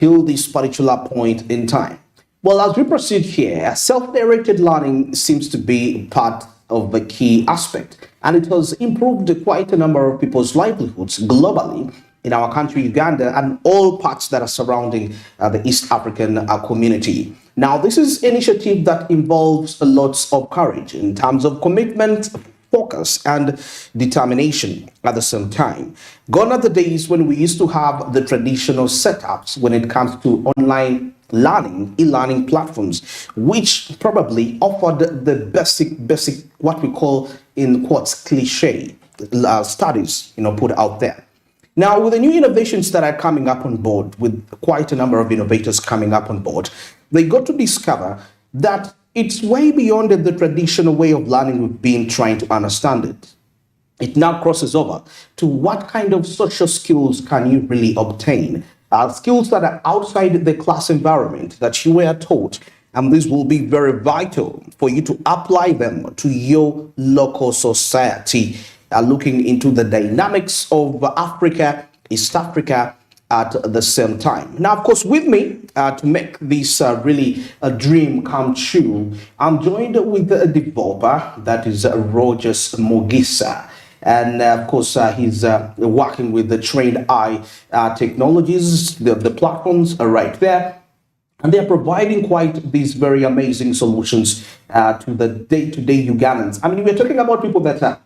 till this particular point in time? Well, as we proceed here, self-directed learning seems to be part of the key aspect, and it has improved quite a number of people's livelihoods globally in our country, Uganda, and all parts that are surrounding the East African community. Now, this is an initiative that involves lots of courage in terms of commitment, focus, and determination at the same time. Gone are the days when we used to have the traditional setups when it comes to online learning, e-learning platforms, which probably offered the basic, what we call in quotes, cliche studies, put out there. Now, with the new innovations that are coming up on board, with quite a number of innovators coming up on board, they got to discover that it's way beyond the traditional way of learning we've been trying to understand it. It now crosses over to what kind of social skills can you really obtain? Skills that are outside the class environment that you were taught, and this will be very vital for you to apply them to your local society. Looking into the dynamics of Africa, East Africa at the same time. Now, of course, with me to make this really a dream come true, I'm joined with a developer, that is Rogers Mogisa. And of course, he's working with the Trained Eye technologies. The platforms are right there. And they're providing quite these very amazing solutions to the day-to-day Ugandans. I mean, we're talking about people that are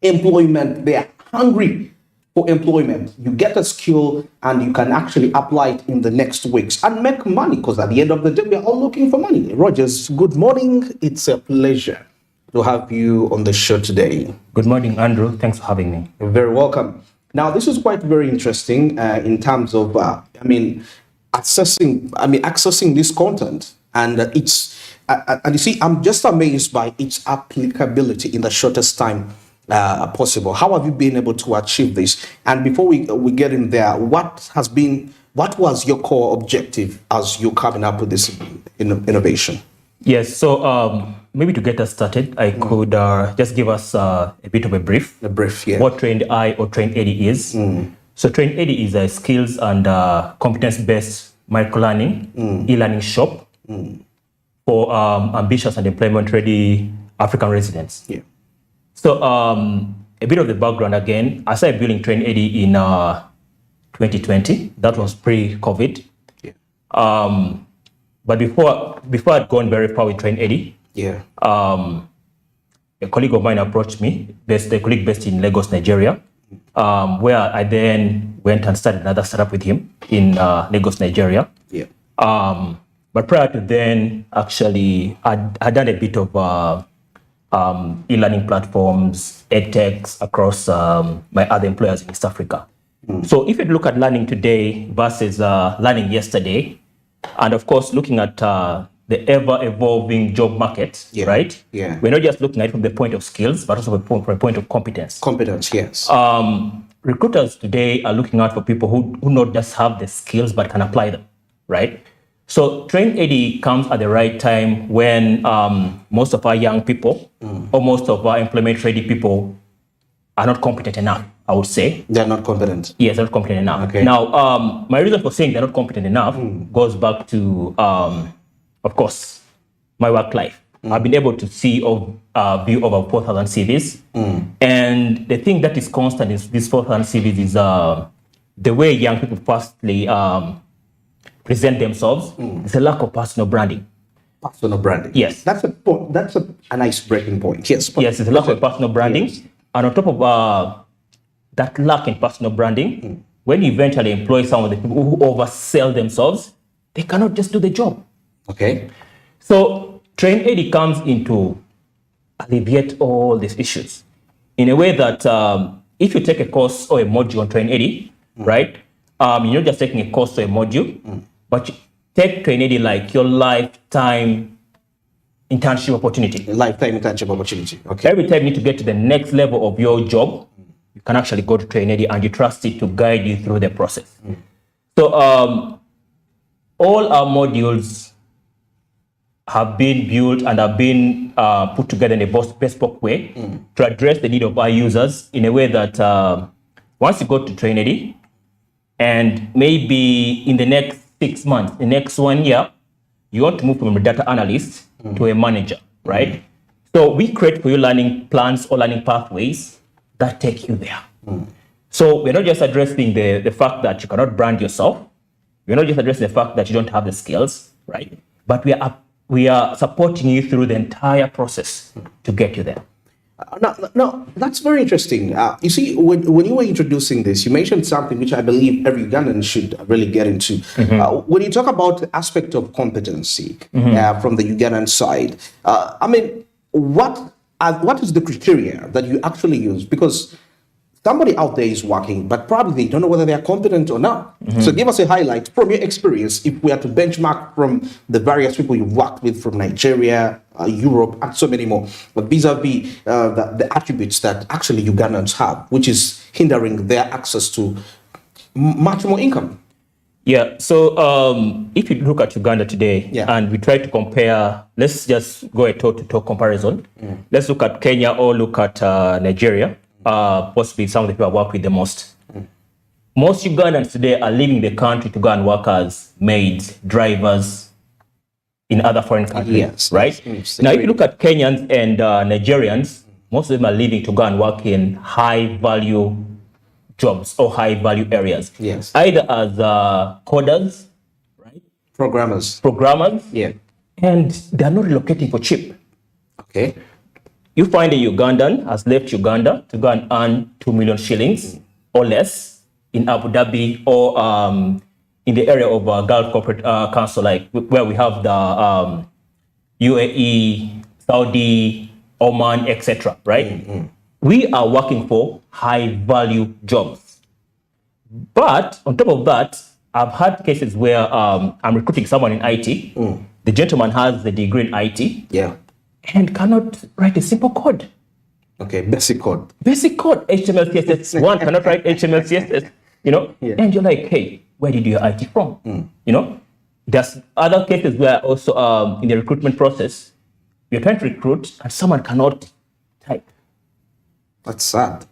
employment, they are hungry for employment. You get a skill and you can actually apply it in the next weeks and make money, because at the end of the day, we're all looking for money. Rogers, good morning. It's a pleasure to have you on the show today. Good morning, Andrew. Thanks for having me. You're very welcome. Now, this is quite very interesting in terms of, accessing this content, and and you see, I'm just amazed by its applicability in the shortest time possible. How have you been able to achieve this? And before we get in there, what was your core objective as you're coming up with this innovation? Yes, so maybe to get us started, I could just give us a bit of a brief. Yeah. What Trained Eye or Trained Eddy is. So Trained Eddy is a skills and competence-based micro-learning, e-learning shop for ambitious and employment-ready African residents. Yeah. So a bit of the background again. I started building Trained Eddy in 2020. That was pre-COVID. Yeah. But before I'd gone very far with Trained Eddy, yeah. A colleague of mine approached me, a colleague based in Lagos, Nigeria, where I then went and started another startup with him in Lagos, Nigeria. Yeah. But prior to then, actually, I'd done a bit of e-learning platforms, edtechs across my other employers in East Africa. So if you look at learning today versus learning yesterday, and of course, looking at the ever-evolving job market, right? Yeah. We're not just looking at it from the point of skills, but also from the point of competence. Competence, yes. Recruiters today are looking out for people who not just have the skills, but can apply them, right? So Trained Eddy comes at the right time when most of our young people, or most of our employment-ready people are not competent enough, I would say. They're not competent. Yes, they're not competent enough. Okay. Now, my reason for saying they're not competent enough goes back to, of course, my work life. I've been able to see view over 4,000 CVs. And the thing that is constant is these 4,000 CVs is the way young people firstly present themselves. It's a lack of personal branding. Personal branding. Yes. That's a nice breaking point. Yes. Yes, it's a lack of personal branding. Yes. And on top of that lack in personal branding, when you eventually employ some of the people who oversell themselves, they cannot just do the job. Okay. So Trained Eddy comes in to alleviate all these issues in a way that if you take a course or a module on Trained Eddy, right, you're not just taking a course or a module, but you take Trained Eddy like your lifetime internship opportunity. Lifetime internship opportunity. Okay. Every time you need to get to the next level of your job, you can actually go to Trained Eddy and you trust it to guide you through the process. So all our modules have been built and have been put together in a bespoke way to address the need of our users in a way that once you go to Trained Eddy, and maybe in the next 6 months, the next 1 year, you want to move from a data analyst to a manager, right? So we create for you learning plans or learning pathways that take you there. So we're not just addressing the fact that you cannot brand yourself. We're not just addressing the fact that you don't have the skills, right? But we are supporting you through the entire process to get you there. No, that's very interesting. You see, when you were introducing this, you mentioned something which I believe every Ugandan should really get into. When you talk about the aspect of competency from the Ugandan side, I mean, what is the criteria that you actually use? Because somebody out there is working, but probably they don't know whether they are competent or not. So give us a highlight from your experience, if we are to benchmark from the various people you've worked with from Nigeria, Europe, and so many more, but vis-a-vis the attributes that actually Ugandans have, which is hindering their access to much more income. Yeah, so if you look at Uganda today and we try to compare, let's just go a toe-to-toe comparison. Let's look at Kenya or look at Nigeria. Possibly some of the people I work with the most. Most Ugandans today are leaving the country to go and work as maids, drivers in other foreign countries, right? Now, if you look at Kenyans and Nigerians, most of them are leaving to go and work in high-value jobs or high-value areas. Either as coders, right? Programmers. And they're not relocating for cheap. Okay. You find a Ugandan has left Uganda to go and earn 2 million shillings or less in Abu Dhabi or in the area of Gulf Corporate Council, like where we have the UAE, Saudi, Oman, etc. Right? We are working for high-value jobs. But on top of that, I've had cases where I'm recruiting someone in IT. The gentleman has the degree in IT. And cannot write a simple code. Okay, basic code. Basic code, HTML, CSS. One cannot write HTML, CSS, you know? And you're like, hey, where did you get IT from? You know? There's other cases where also in the recruitment process, you're trying to recruit and someone cannot type. That's sad.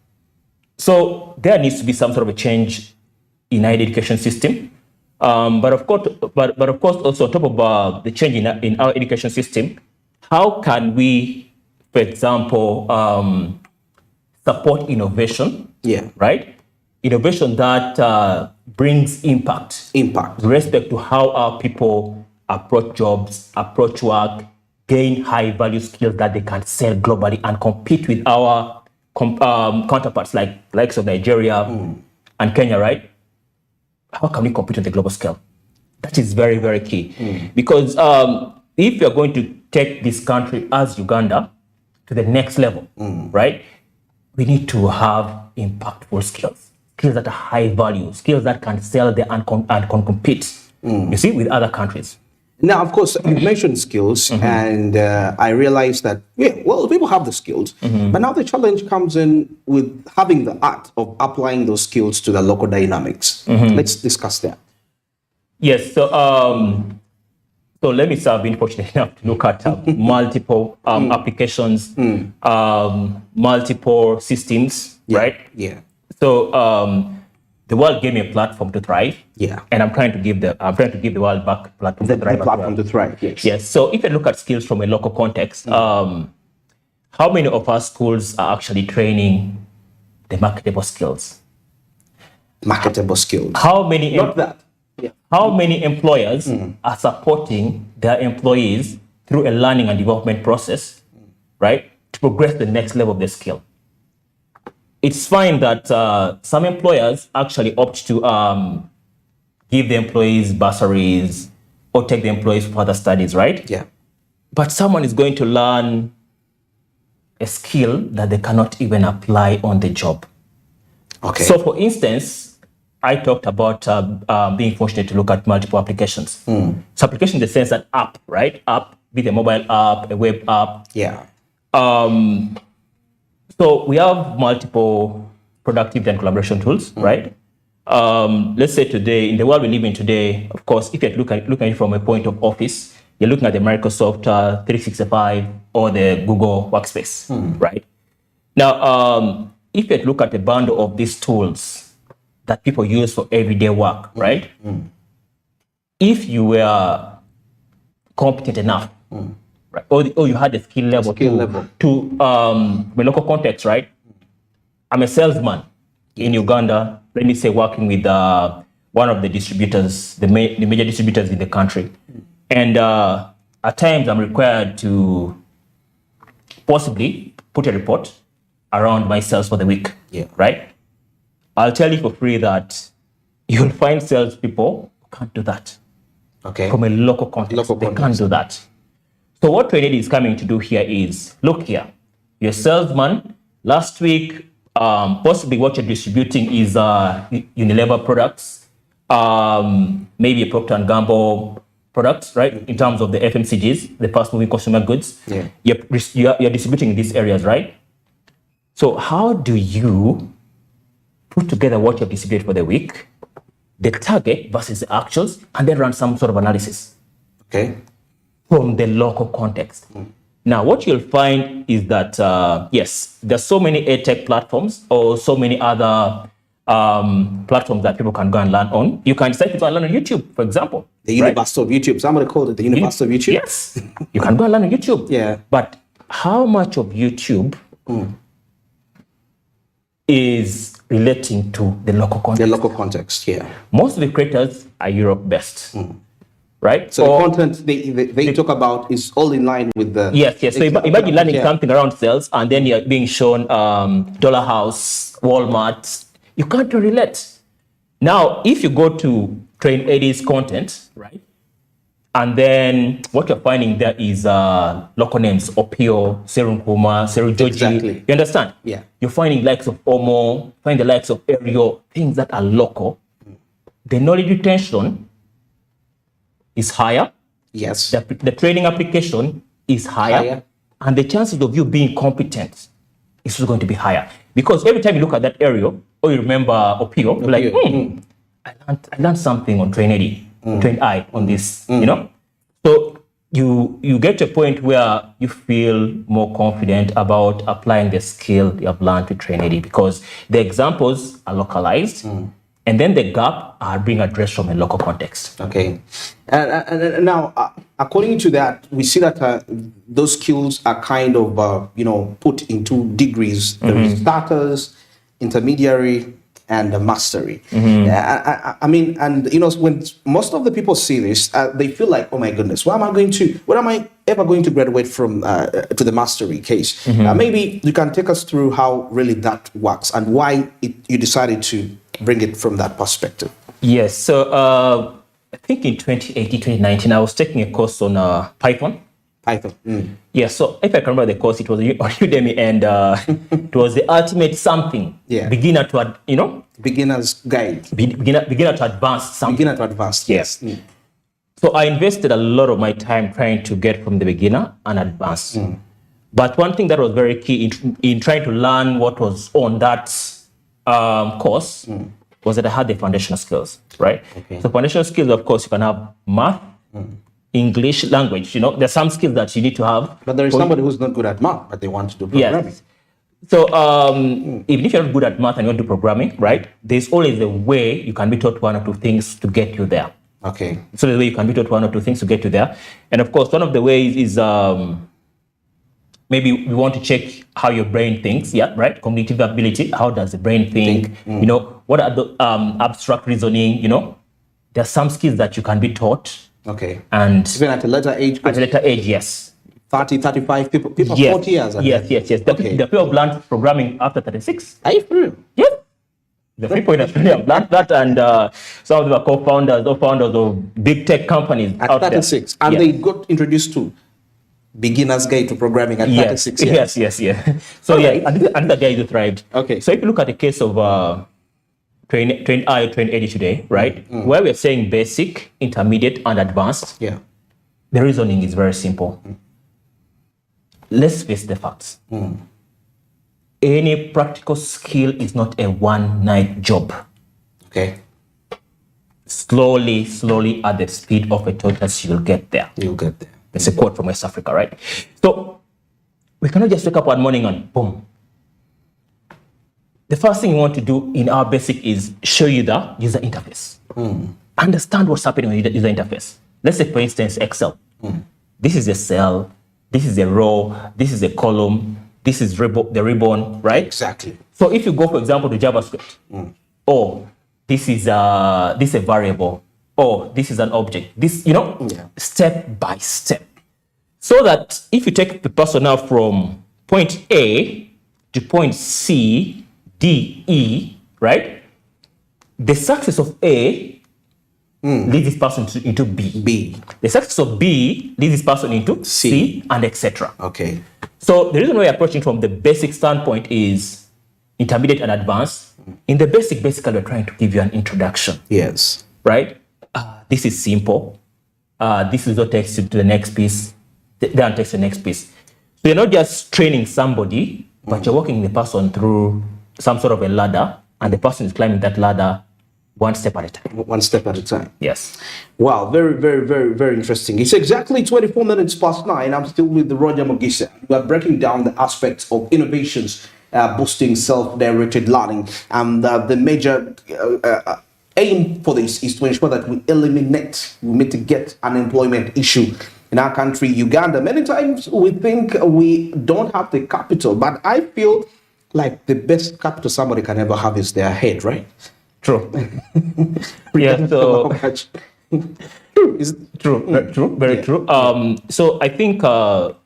So there needs to be some sort of a change in our education system. But of course, also on top of the change in our education system, how can we, for example, support innovation? Right? Innovation that brings impact. With respect to how our people approach jobs, approach work, gain high-value skills that they can sell globally and compete with our counterparts likes of Nigeria and Kenya, right? How can we compete on the global scale? That is very, very key. Because if you're going to take this country as Uganda to the next level, right? We need to have impactful skills that are high value, skills that can sell there and can compete, you see, with other countries. Now, of course, you mentioned skills, and I realized that, people have the skills, but now the challenge comes in with having the art of applying those skills to the local dynamics. Let's discuss that. Yes, so let me say I've been fortunate enough to look at multiple applications, multiple systems, right? So the world gave me a platform to thrive. And I'm trying to give the world back a platform to thrive. Yes. So if you look at skills from a local context, how many of our schools are actually training the marketable skills? How many? Not that. How many employers are supporting their employees through a learning and development process, right, to progress the next level of their skill? It's fine that some employers actually opt to give the employees bursaries or take the employees for further studies, right? But someone is going to learn a skill that they cannot even apply on the job. So for instance, I talked about being fortunate to look at multiple applications. So application in the sense that app, right? App, be it a mobile app, a web app. So we have multiple productivity and collaboration tools, right? Let's say today, in the world we live in today, of course, if you're looking at it from a point of office, you're looking at the Microsoft 365 or the Google Workspace, right? Now, if you look at the bundle of these tools that people use for everyday work, right? if you were competent enough, right, or you had a skill level to the local context, right? I'm a salesman in Uganda, let me say, working with one of the distributors, the major distributors in the country. And at times I'm required to possibly put a report around my sales for the week, right? I'll tell you for free that you'll find salespeople who can't do that. Okay. From a local context, they can't do that. So what Trade is coming to do here is, look here, you're a salesman. Last week, possibly what you're distributing is Unilever products, maybe a Procter & Gamble products, right? In terms of the FMCGs, the fast-moving consumer goods. Yeah. You're distributing in these areas, right? So how do you put together what you've distributed for the week, the target versus the actuals, and then run some sort of analysis? Okay. From the local context. Now, what you'll find is that, yes, there's so many edtech platforms or so many other platforms that people can go and learn on. You can decide to go and learn on YouTube, for example. The University of YouTube. Somebody called it the University of YouTube. Yes. You can go and learn on YouTube. Yeah. But how much of YouTube is relating to the local context? The local context, yeah. Most of the creators are Europe-based. Right? So the content they talk about is all in line with the... Yes. So imagine learning something around sales and then you're being shown Dollar House, Walmart. You can't relate. Now, if you go to Train 80's content, right? And then what you're finding there is local names, Opio, Serum Kuma, Serum Joji. Exactly. You understand? Yeah. You're finding likes of Omo, find the likes of Aereo, things that are local. The knowledge retention is higher. Yes. The training application is higher. And the chances of you being competent is also going to be higher. Because every time you look at that area, or you remember Opio, you're like, I learned something on Train 80, Train I on this, you know? So you get to a point where you feel more confident about applying the skill you have learned to Train 80 because the examples are localized. And then the gap are being addressed from a local context. Okay. And now, according to that, we see that those skills are kind of, put into degrees. There is starters, intermediary, and mastery. I mean, and when most of the people see this, they feel like, oh my goodness, when am I ever going to graduate from to the mastery case? Maybe you can take us through how really that works and why you decided to bring it from that perspective. Yes. So I think in 2018, 2019, I was taking a course on Python. Yeah, so if I can remember the course, it was on Udemy, and it was the ultimate something. Yeah. Beginner to, Beginner's guide. Beginner to advanced something. Beginner to advanced, yes. So I invested a lot of my time trying to get from the beginner and advanced. But one thing that was very key in trying to learn what was on that course was that I had the foundational skills, right? Okay. So foundational skills, of course, you can have math, English, language, there's some skills that you need to have. But there is somebody who's not good at math, but they want to do programming. Yes. So even if you're not good at math and you want to do programming, right, there's always a way you can be taught one or two things to get you there. Okay. So the way you can be taught one or two things to get you there. And of course, one of the ways is maybe we want to check how your brain thinks, right? Cognitive ability, how does the brain think? What are the abstract reasoning, There's some skills that you can be taught. Okay. And even at a later age? At a later age, yes. 30, 35, people yes. 40 years. Yes. The people have learned programming after 36. Are you for real? Yes. The people in Australia have learned that, and some of them are co-founders or founders of big tech companies at 36. There. And they got introduced to Beginner's Guide to Programming at 36 years. Yes. So another guy who thrived. Okay. So if you look at the case of Train I or Train 80 today, right, where we're saying basic, intermediate, and advanced, the reasoning is very simple. Let's face the facts. Any practical skill is not a one-night job. Okay. Slowly, at the speed of a tortoise, you'll get there. You'll get there. It's a quote from West Africa, right? So we cannot just wake up one morning and boom. The first thing we want to do in our basic is show you the user interface. understand what's happening on the user interface. Let's say, for instance, Excel. This is a cell, this is a row, this is a column, this is the ribbon, right? Exactly. So if you go, for example, to JavaScript, oh, this is a variable, oh, this is an object, this, step by step. So that if you take the person now from point A to point C, D, E, right? The success of A leads this person into B. The success of B leads this person into C and etc. Okay. So the reason why we're approaching from the basic standpoint is intermediate and advanced. In the basic, basically, we're trying to give you an introduction. Yes. Right? This is simple. This is what takes you to the next piece. Then takes the next piece. So you're not just training somebody, but you're walking the person through some sort of a ladder, and the person is climbing that ladder one step at a time. One step at a time. Yes. Wow, very, very, very, very interesting. It's exactly 24 minutes past 9. I'm still with Roger Mogisa. We are breaking down the aspects of innovations, boosting self-directed learning. And the major aim for this is to ensure that we mitigate unemployment issue in our country, Uganda. Many times we think we don't have the capital, but I feel like the best capital somebody can ever have is their head, right? True. Yeah, so true. Is true, very true. So I think now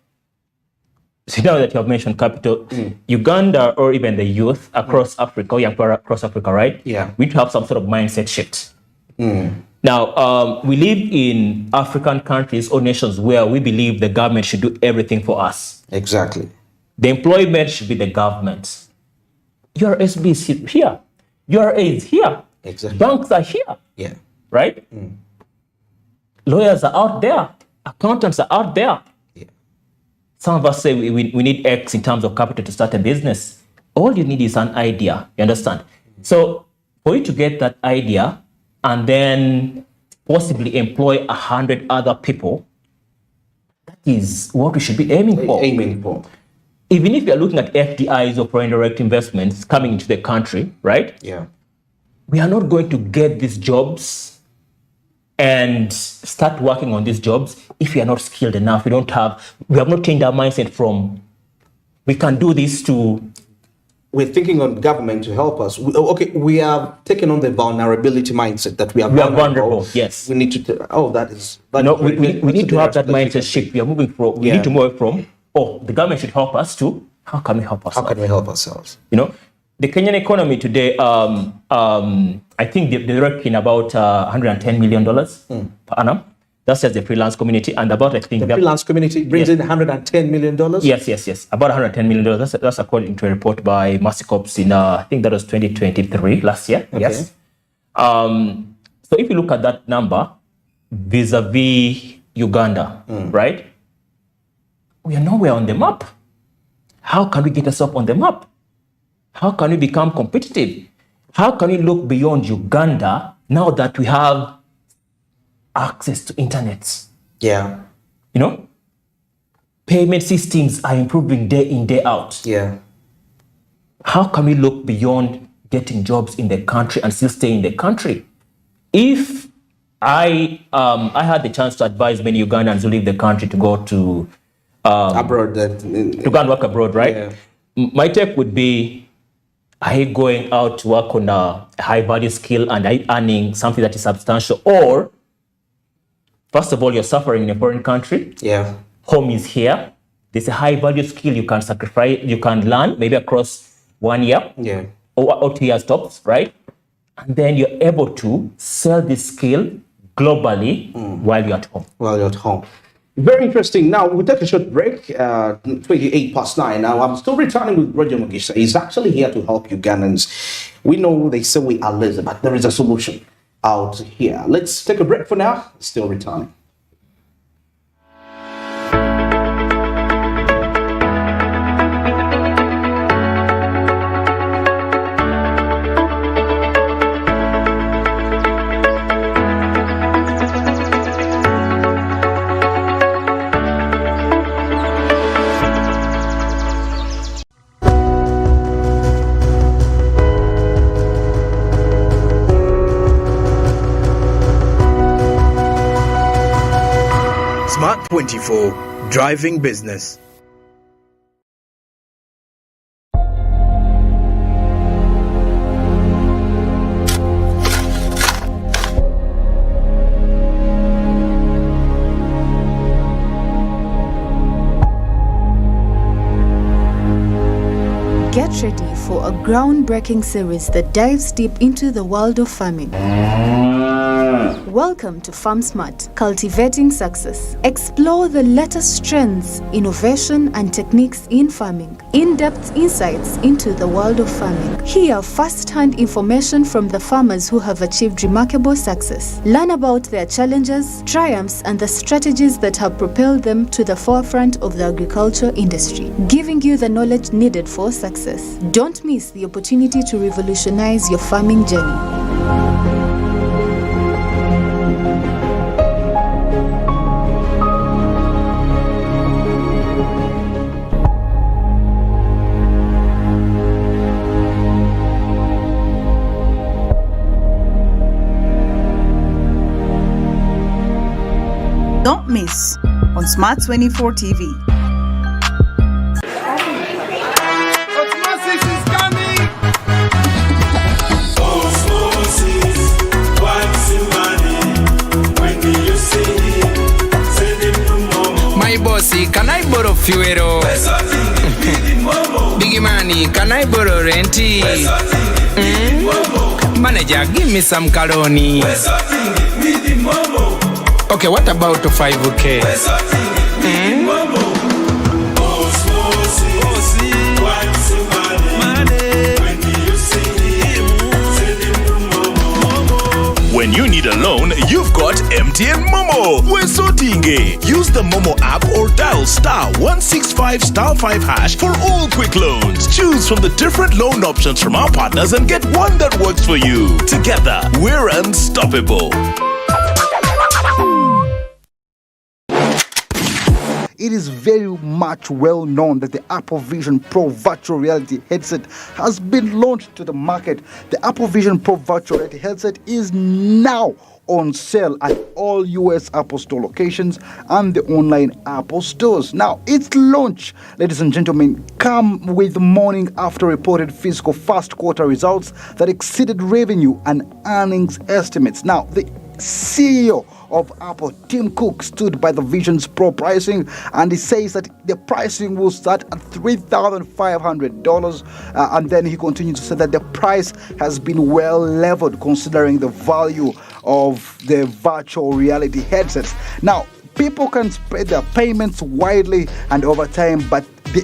that you have mentioned capital, Uganda or even the youth across Africa, young people across Africa, right? Yeah. We need to have some sort of mindset shift. Now, we live in African countries or nations where we believe the government should do everything for us. Exactly. The employment should be the government. Your SB is here. Your A is here. Exactly. Banks are here. Yeah. Right? Lawyers are out there. Accountants are out there. Yeah. Some of us say we need X in terms of capital to start a business. All you need is an idea. You understand? So for you to get that idea and then possibly employ 100 other people, that is what we should be aiming for. Even if you're looking at FDIs or foreign direct investments coming into the country, right? Yeah. We are not going to get these jobs and start working on these jobs if we are not skilled enough. We have not changed our mindset from we can do this to we're thinking on government to help us. We have taken on the vulnerability mindset that we are vulnerable. Yes. We need to, we need to have that mindset shift. We are moving from, we need to move from, the government should help us to, how can we help ourselves? How can we help ourselves? The Kenyan economy today, I think they reckon about $110 million per annum. That's just the freelance community, and about, I think... The freelance community brings in $110 million? Yes. About $110 million. That's according to a report by Mercy Corps in, I think that was 2023, last year. Okay. Yes. So if you look at that number, vis-a-vis Uganda, right? We are nowhere on the map. How can we get ourselves on the map? How can we become competitive? How can we look beyond Uganda now that we have access to internet? Yeah. Payment systems are improving day in, day out. Yeah. How can we look beyond getting jobs in the country and still stay in the country? If I had the chance to advise many Ugandans who leave the country to go to abroad, to go and work abroad, right? Yeah. My take would be, are you going out to work on a high value skill and are you earning something that is substantial? Or, first of all, you're suffering in a foreign country. Yeah. Home is here. There's a high value skill you can sacrifice, you can learn maybe across 1 year. Yeah. Or 2 years tops, right? And then you're able to sell this skill globally while you're at home. While you're at home. Very interesting. Now, we'll take a short break, 28 past 9. Now, I'm still returning with Roger Mogisa. He's actually here to help Ugandans. We know they say we are lazy, but there is a solution out here. Let's take a break for now. Still returning. Smart 24, driving business. Get ready for a groundbreaking series that dives deep into the world of farming. Welcome to Farm Smart, Cultivating Success. Explore the latest trends, innovation, and techniques in farming. In-depth insights into the world of farming. Hear first-hand information from the farmers who have achieved remarkable success. Learn about their challenges, triumphs, and the strategies that have propelled them to the forefront of the agriculture industry, giving you the knowledge needed for success. Don't miss the opportunity to revolutionize your farming journey. Don't miss on Smart 24 TV. Osmosis is coming. Osmosis, what's the money? When do you see him? Send him to Momo. My bossy, can I borrow fuel? Biggie money, can I borrow renty? Manager, give me some caloni. Okay, what about 5K? When you need a loan, you've got MTN Momo. Wesotinge. Use the Momo app or dial *165 *5# for all quick loans. Choose from the different loan options from our partners and get one that works for you. Together, we're unstoppable. It is very much well known that the Apple Vision Pro virtual reality headset has been launched to the market. The Apple Vision Pro virtual reality headset is now on sale at all US Apple Store locations and the online Apple stores. Now, its launch, ladies and gentlemen, come with the morning after reported fiscal first quarter results that exceeded revenue and earnings estimates. Now, the CEO of Apple, Tim Cook, stood by the Vision's Pro pricing, and he says that the pricing will start at $3,500, and then he continues to say that the price has been well leveled considering the value of the virtual reality headsets. Now, people can spread their payments widely and over time, but the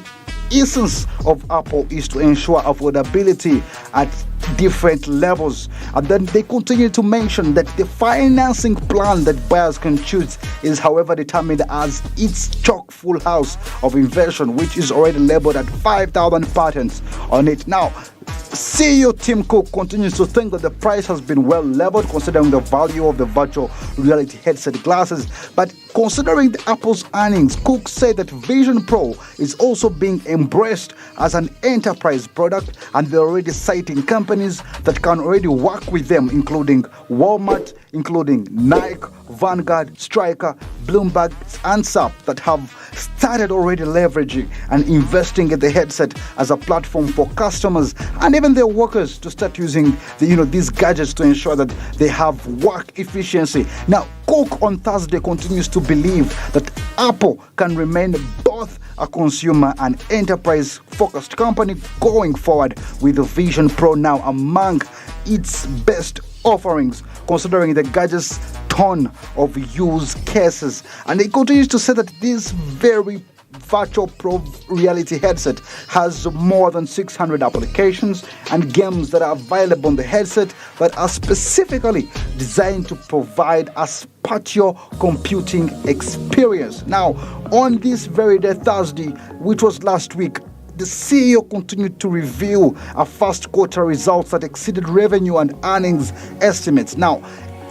essence of Apple is to ensure affordability at different levels. And then they continue to mention that the financing plan that buyers can choose is, however, determined as its chock full house of invention, which is already labeled at 5,000 patents on it. Now, CEO Tim Cook continues to think that the price has been well leveled considering the value of the virtual reality headset glasses. But considering the Apple's earnings, Cook said that Vision Pro is also being embraced as an enterprise product, and they're already citing companies that can already work with them, including Walmart, including Nike, Vanguard, Stryker, Bloomberg, and SAP, that have started already leveraging and investing in the headset as a platform for customers and even their workers to start using these gadgets to ensure that they have work efficiency. Now, Cook on Thursday continues to believe that Apple can remain both a consumer and enterprise focused company going forward, with the Vision Pro now among its best offerings considering the gadget's ton of use cases. And it continues to say that this very virtual pro reality headset has more than 600 applications and games that are available on the headset that are specifically designed to provide a spatial computing experience. Now, on this very day, Thursday, which was last week, the CEO continued to reveal a first quarter results that exceeded revenue and earnings estimates. Now,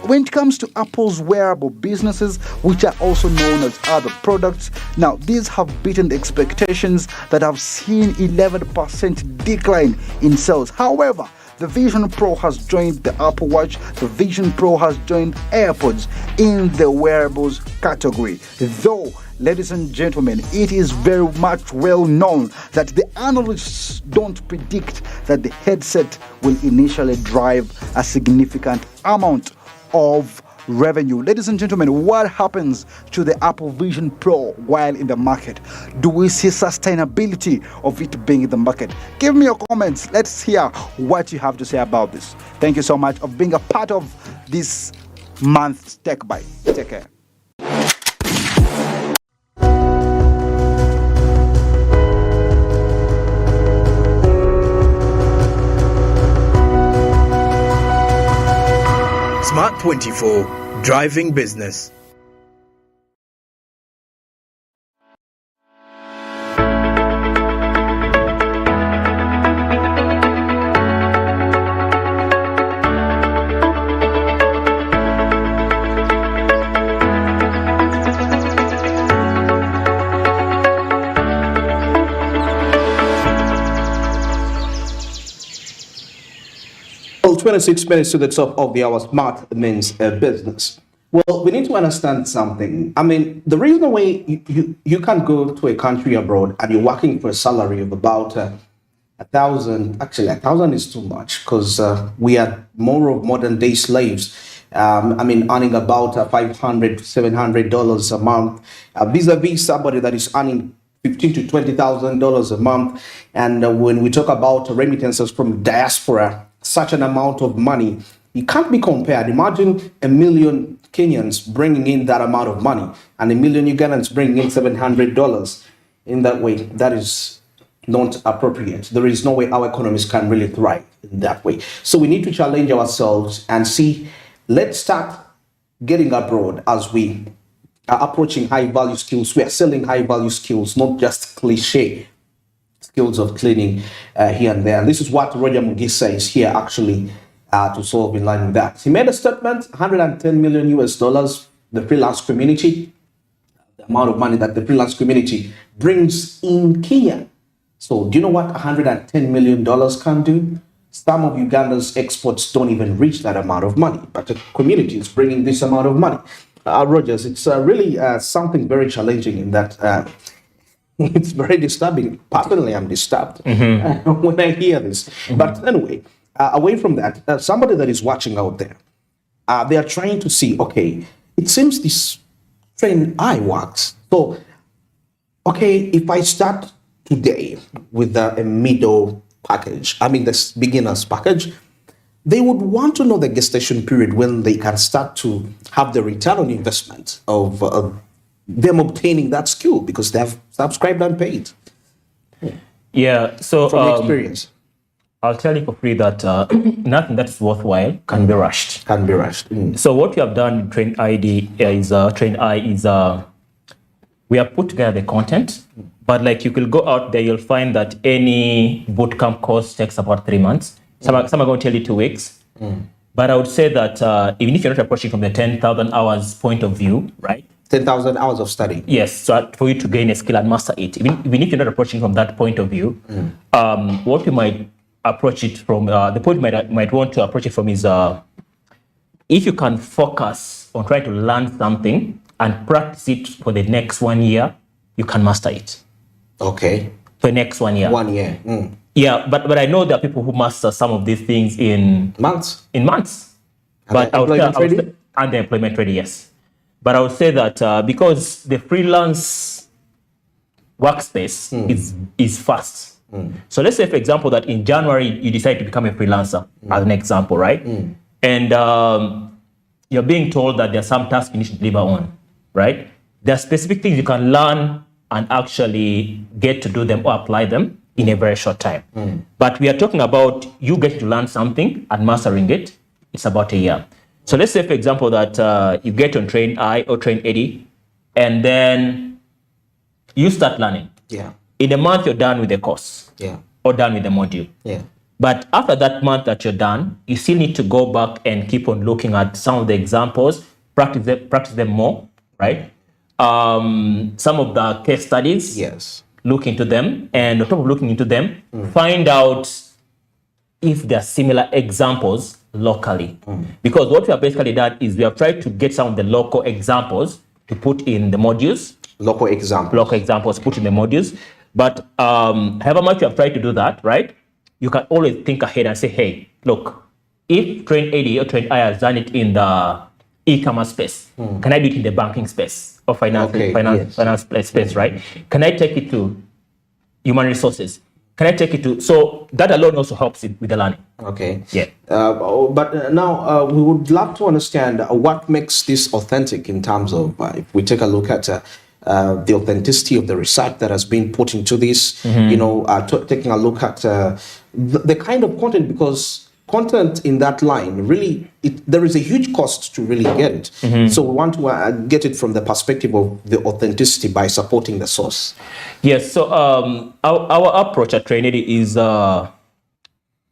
when it comes to Apple's wearable businesses, which are also known as other products, now these have beaten the expectations that have seen 11% decline in sales. However, The Vision Pro has joined the Apple Watch. The Vision Pro has joined AirPods in the wearables category. Though, ladies and gentlemen, it is very much well known that the analysts don't predict that the headset will initially drive a significant amount of revenue. Ladies and gentlemen, what happens to the Apple Vision Pro while in the market? Do we see sustainability of it being in the market? Give me your comments. Let's hear what you have to say about this. Thank you so much for being a part of this month's Tech Bite. Take care. Smart 24, driving business. Well, 26 minutes to the top of the hour. Smart means business. Well, we need to understand something. I mean, the reason why you can go to a country abroad and you're working for a salary of about 1,000. Actually, 1,000 is too much because we are more of modern day slaves. I mean, earning about $500, $700 a month, vis-a-vis somebody that is earning $15,000 to $20,000 a month. And when we talk about remittances from diaspora, such an amount of money, it can't be compared. Imagine a million Kenyans bringing in that amount of money and a million Ugandans bringing in $700. In that way, that is not appropriate. There is no way our economies can really thrive in that way. So we need to challenge ourselves and see, let's start getting abroad as we are approaching high value skills. We are selling high value skills, not just cliche skills of cleaning here and there. And this is what Roger Mugisa is here actually to solve in line with that. He made a statement, 110 million US dollars, the freelance community, the amount of money that the freelance community brings in Kenya. So do you know what 110 million dollars can do? Some of Uganda's exports don't even reach that amount of money, but the community is bringing this amount of money. Rogers, it's really something very challenging in that it's very disturbing. Personally, I'm disturbed when I hear this. But anyway, away from that, somebody that is watching out there, they are trying to see, okay, it seems this train I works. So, okay, if I start today with a middle package, I mean the beginner's package, they would want to know the gestation period when they can start to have the return on investment of them obtaining that skill because they have subscribed and paid. Yeah, so From experience, I'll tell you for free that nothing that's worthwhile can be rushed. can be rushed. So what we have done in Train ID is we have put together the content, but like you could go out there, you'll find that any bootcamp course takes about 3 months. Some are going to tell you 2 weeks. But I would say that even if you're not approaching from the 10,000 hours point of view, right? 10,000 hours of study. Yes, so for you to gain a skill and master it, even if you're not approaching from that point of view, what you might approach it from, the point you might want to approach it from is if you can focus on trying to learn something and practice it for the next 1 year, you can master it. Okay. For the next 1 year. 1 year. Yeah, but I know there are people who master some of these things in Months. But I would say, employment ready? and the employment ready, yes. But I would say that because the freelance workspace is fast. So let's say, for example, that in January you decide to become a freelancer, as an example, right? And you're being told that there are some tasks you need to deliver on, right? There are specific things you can learn and actually get to do them or apply them in a very short time. But we are talking about you getting to learn something and mastering it. It's about a year. So let's say, for example, that you get on Train I or Train 80, and then you start learning. Yeah. In a month, you're done with the course. Yeah. Or done with the module. Yeah. But after that month that you're done, you still need to go back and keep on looking at some of the examples, practice them more, right? Some of the case studies. Yes. Look into them, and on top of looking into them, find out if there are similar examples locally. Because what we have basically done is we have tried to get some of the local examples to put in the modules. Local examples. Local examples put in the modules. But however much you have tried to do that, right? You can always think ahead and say, hey, look, if Train AD or Train I has done it in the e-commerce space, can I do it in the banking space or finance space, right? Can I take it to human resources? Can I take it to, so that alone also helps it with the learning. Okay. Yeah. But now we would love to understand what makes this authentic in terms of, if we take a look at the authenticity of the research that has been put into this, taking a look at the kind of content, because content in that line, really, there is a huge cost to really get it. So we want to get it from the perspective of the authenticity by supporting the source. Yes, so our approach at Trinity is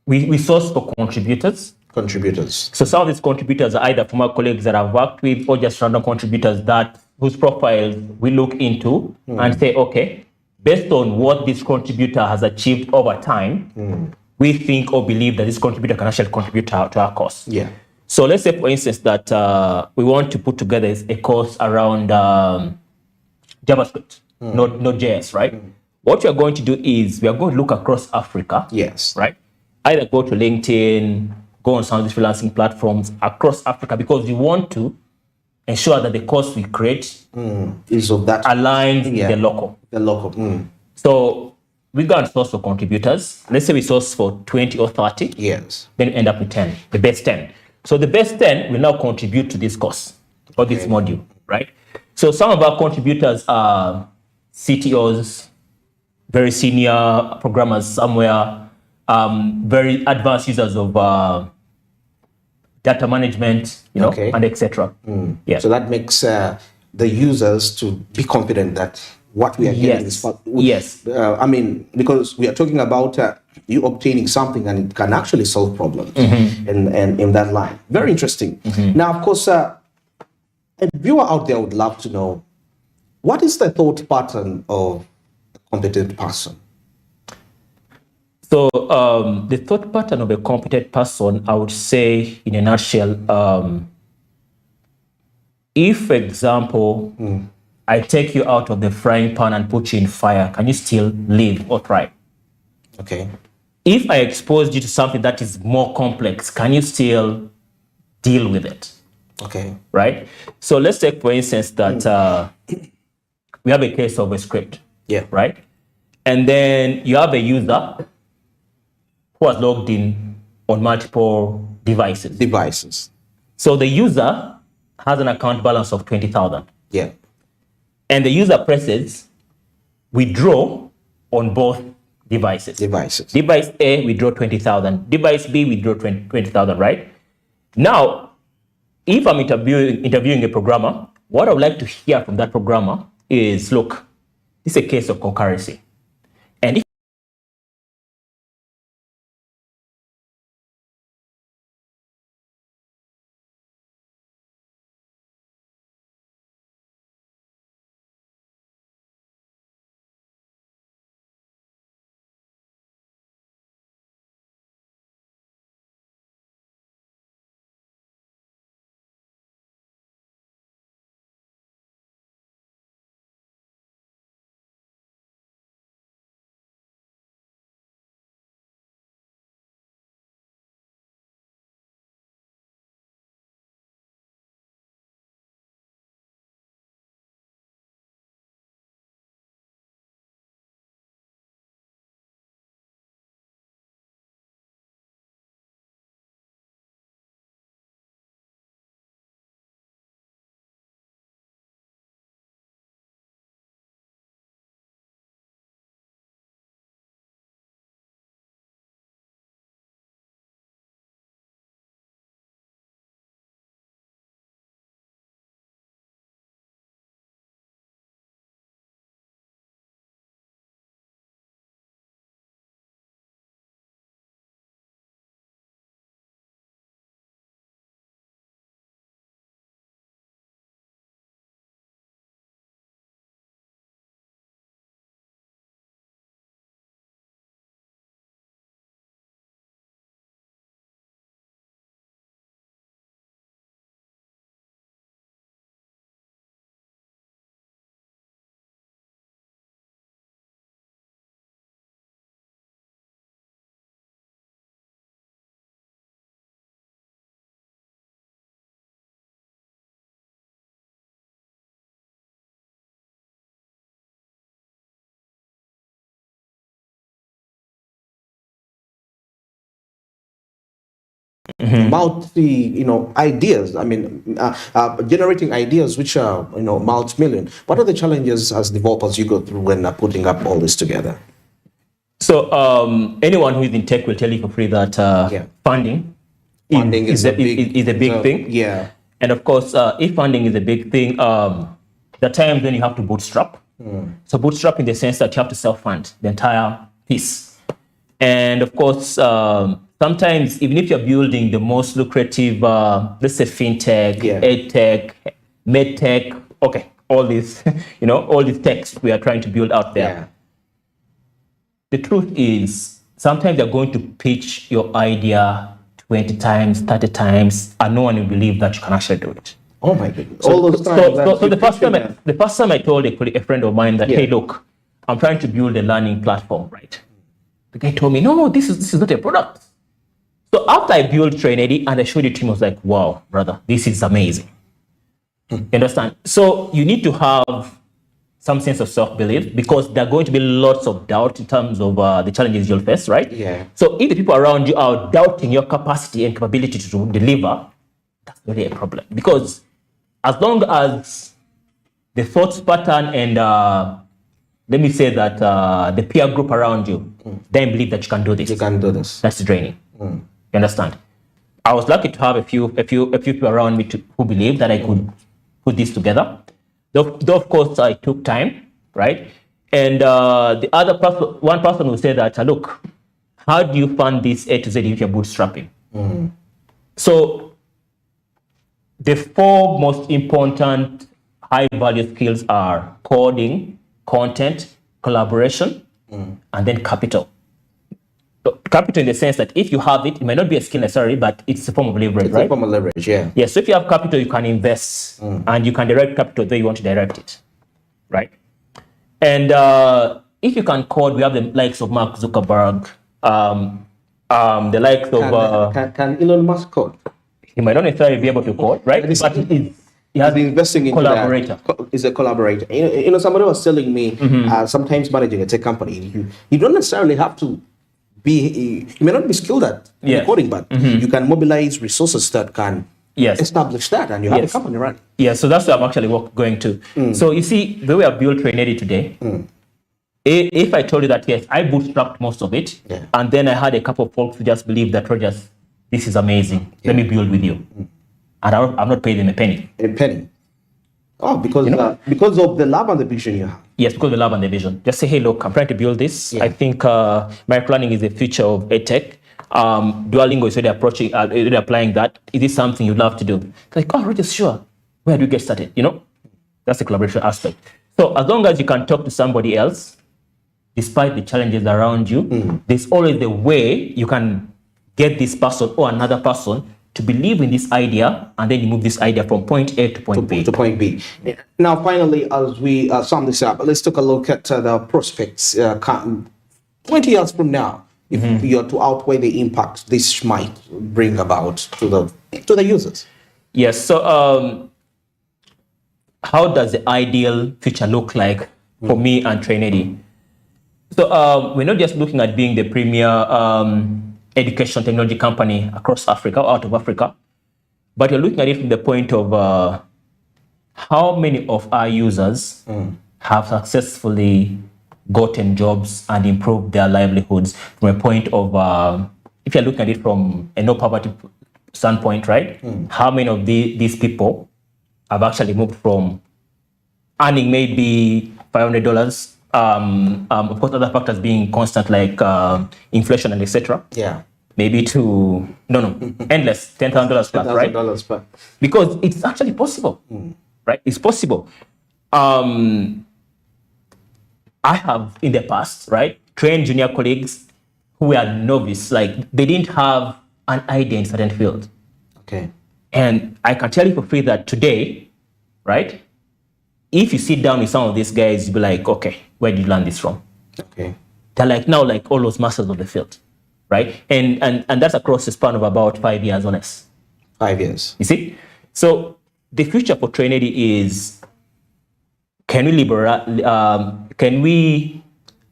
we source for contributors. So some of these contributors are either former colleagues that I've worked with or just random contributors whose profiles we look into and say, okay, based on what this contributor has achieved over time, we think or believe that this contributor can actually contribute to our course. Yeah. So let's say, for instance, that we want to put together a course around JavaScript, Node.js, right? What we are going to do is we are going to look across Africa. Yes. Right? Either go to LinkedIn, go on some of these freelancing platforms across Africa, because we want to ensure that the course we create is of that aligns with the local. The local. So we go and source for contributors. Let's say we source for 20 or 30. Yes. Then we end up with 10, the best 10. So the best 10 will now contribute to this course or this module, right? So some of our contributors are CTOs, very senior programmers somewhere, very advanced users of data management, and etc. Yeah. So that makes the users to be confident that what we are getting is yes. I mean, because we are talking about you obtaining something and it can actually solve problems in that line. Very interesting. Now, of course, a viewer out there would love to know, what is the thought pattern of a competent person? So the thought pattern of a competent person, I would say in a nutshell, if, for example, I take you out of the frying pan and put you in fire, can you still live or thrive? Okay. If I exposed you to something that is more complex, can you still deal with it? Okay. Right? So let's take, for instance, that we have a case of a script. Yeah. Right? And then you have a user who has logged in on multiple devices. So the user has an account balance of 20,000. Yeah. And the user presses withdraw on both devices. Device A, withdraw 20,000. Device B, withdraw 20,000, right? Now, if I'm interviewing a programmer, what I would like to hear from that programmer is, look, this is a case of concurrency. And if ideas. I mean, generating ideas which are, multi-million. What are the challenges as developers you go through when putting up all this together? So anyone who is in tech will tell you for free that funding is a big thing. Yeah. And of course, if funding is a big thing, the times when you have to bootstrap. So bootstrap in the sense that you have to self-fund the entire piece. And of course, sometimes even if you're building the most lucrative, let's say fintech, edtech, medtech, okay, all these, all these techs we are trying to build out there. Yeah. The truth is, sometimes you're going to pitch your idea 20 times, 30 times, and no one will believe that you can actually do it. Oh my goodness. So the first time I told a friend of mine that, hey, look, I'm trying to build a learning platform, right? The guy told me, no, this is not a product. So after I built Trainedy and I showed it to him, I was like, wow, brother, this is amazing. You understand? So you need to have some sense of self-belief because there are going to be lots of doubt in terms of the challenges you'll face, right? Yeah. So if the people around you are doubting your capacity and capability to deliver, that's really a problem. Because as long as the thought pattern and let me say that the peer group around you, then believe that you can do this. You can do this. That's draining. You understand? I was lucky to have a few people around me who believed that I could put this together. Though of course I took time, right? And the other person, one person will say that, look, how do you fund this A to Z if you're bootstrapping? So the four most important high value skills are coding, content, collaboration, and then capital. So capital in the sense that if you have it, it might not be a skill necessarily, but it's a form of leverage, right? It's a form of leverage, yeah. Yeah, so if you have capital, you can invest and you can direct capital where you want to direct it, right? And if you can code, we have the likes of Mark Zuckerberg, the likes of... Can Elon Musk code? He might not necessarily be able to code, right? But he has investing in collaborator. Is a collaborator. Somebody was telling me sometimes managing a tech company, you don't necessarily have to be. You may not be skilled at coding, but you can mobilize resources that can establish that, and you have a company running. Yeah, so that's where I'm actually going to. So you see, the way I built Trainedy today. If I told you that yes, I bootstrapped most of it, and then I had a couple of folks who just believed that Rogers, this is amazing. Let me build with you. And I'm not paying them a penny. A penny. Oh, because of the love and the vision you have. Yes, because of the love and the vision. Just say, hey, look, I'm trying to build this. I think microlearning is the future of edtech. Duolingo is already applying that. Is this something you'd love to do? It's like, oh, Rogers, sure. Where do you get started? That's the collaboration aspect. So as long as you can talk to somebody else, despite the challenges around you, there's always a way you can get this person or another person to believe in this idea, and then you move this idea from point A to point B. To point B. Now, finally, as we sum this up, let's take a look at the prospects 20 years from now, if you're to outweigh the impact this might bring about to the users. Yes. So, how does the ideal future look like for me and Trainedy? So, we're not just looking at being the premier education technology company across Africa or out of Africa, but you're looking at it from the point of how many of our users have successfully gotten jobs and improved their livelihoods from a point of, if you're looking at it from a no poverty standpoint, right? How many of these people have actually moved from earning maybe $500, of course, other factors being constant like inflation and etc. Yeah. Maybe to endless $10,000 plus, right? $10,000 plus. Because it's actually possible, right? It's possible. I have in the past, right, trained junior colleagues who were novice, like they didn't have an idea in certain field. Okay. And I can tell you for free that today, right, if you sit down with some of these guys, you'll be like, okay, where did you learn this from? Okay. They're like now like all those masters of the field, right? And that's across the span of about 5 years or less. 5 years. You see? So the future for Trainedy is, can we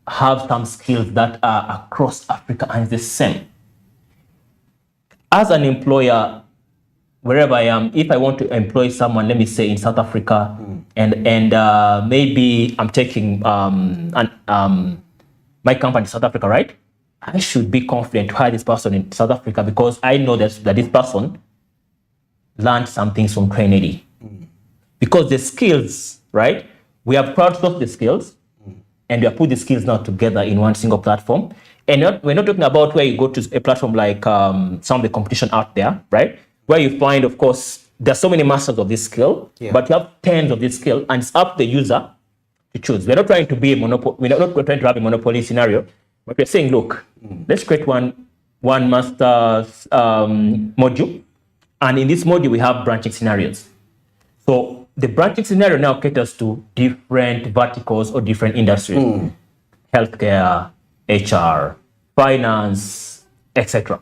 have some skills that are across Africa and the same? as an employer, wherever I am, if I want to employ someone, let me say in South Africa, and maybe I'm taking my company to South Africa, right? I should be confident to hire this person in South Africa because I know that this person learned some things from Trinity. Because the skills, right? We have crowdsourced the skills, and we have put the skills now together in one single platform. And we're not talking about where you go to a platform like some of the competition out there, right? Where you find, of course, there's so many masters of this skill, but you have tens of this skill, and it's up to the user to choose. We're not trying to be a monopoly. We're not trying to have a monopoly scenario, but we're saying, look, let's create one master module, and in this module we have branching scenarios. So the branching scenario now caters to different verticals or different industries, healthcare, HR, finance, etc.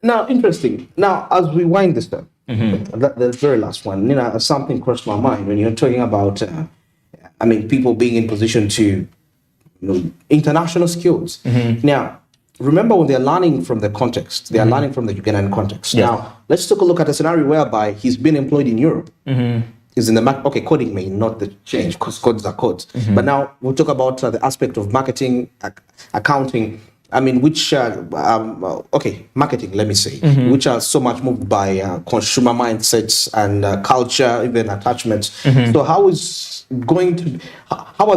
Now, interesting. Now, as we wind this down, the very last one, something crossed my mind when you're talking about, people being in position to, international skills. Now, remember when they're learning from the context, they are learning from the Ugandan context. Yes. Now, let's take a look at a scenario whereby he's been employed in Europe. Is in the coding may not the change because codes are codes. But now we'll talk about the aspect of marketing, accounting. Which marketing, let me say, which are so much moved by consumer mindsets and culture, even attachments. So how have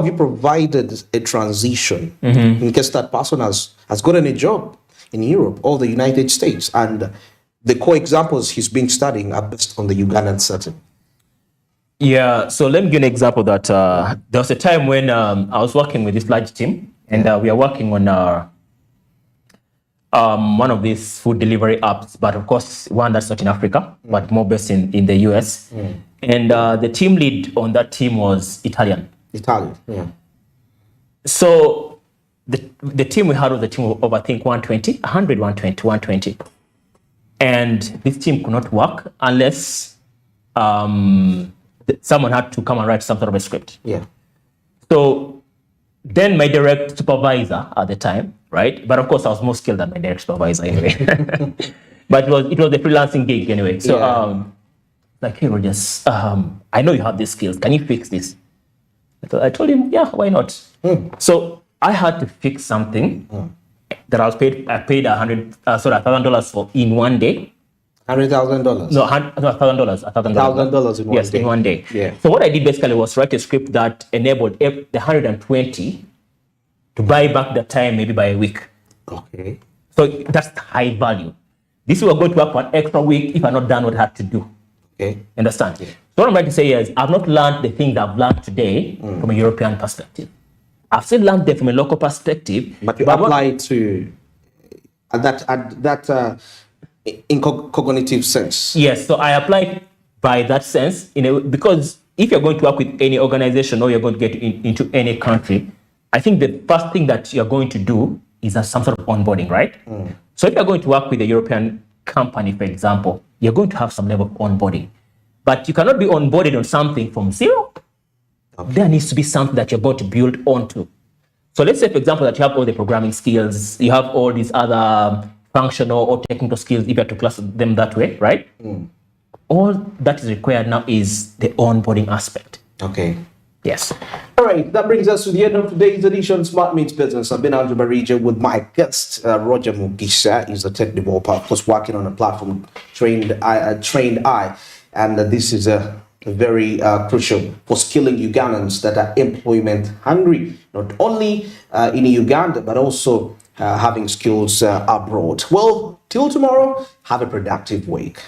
you provided a transition in case that person has gotten a job in Europe or the United States, and the core examples he's been studying are based on the Ugandan setting? Yeah, so let me give you an example that there was a time when I was working with this large team, and we are working on one of these food delivery apps, but of course one that's not in Africa, but more based in the US. And the team lead on that team was Italian. Yeah. So the team we had was a team of, I think, 120. And this team could not work unless someone had to come and write some sort of a script. Yeah. So then my direct supervisor at the time, right? But of course I was more skilled than my direct supervisor anyway. But it was a freelancing gig anyway. So like, hey Rogers, I know you have these skills. Can you fix this? I told him, yeah, why not? So I had to fix something that I paid $1,000 for in one day. $100,000? No, $1,000. $1,000 in one yes, day. in one day. Yeah. So what I did basically was write a script that enabled the 120 to buy back the time maybe by a week. Okay. So that's high value. This we are going to work for an extra week if I'm not done what I had to do. Okay. Understand? Yeah. So what I'm trying to say is I've not learned the things I've learned today from a European perspective. I've still learned them from a local perspective. But you apply it to that in cognitive sense. Yes, so I apply by that sense, because if you're going to work with any organization or you're going to get into any country, I think the first thing that you're going to do is some sort of onboarding, right? So if you're going to work with a European company, for example, you're going to have some level of onboarding. But you cannot be onboarded on something from zero. Okay. There needs to be something that you're going to build onto. So let's say, for example, that you have all the programming skills, you have all these other functional or technical skills, if you have to class them that way, right? All that is required now is the onboarding aspect. Okay. Yes. All right, that brings us to the end of today's edition of Smart Meets Business. I've been Andrew Barija with my guest, Roger Mugisha. He's a tech developer, of course, working on a platform, Trained Eye. And this is a very crucial for skilling Ugandans that are employment hungry, not only in Uganda, but also having skills abroad. Well, till tomorrow, have a productive week.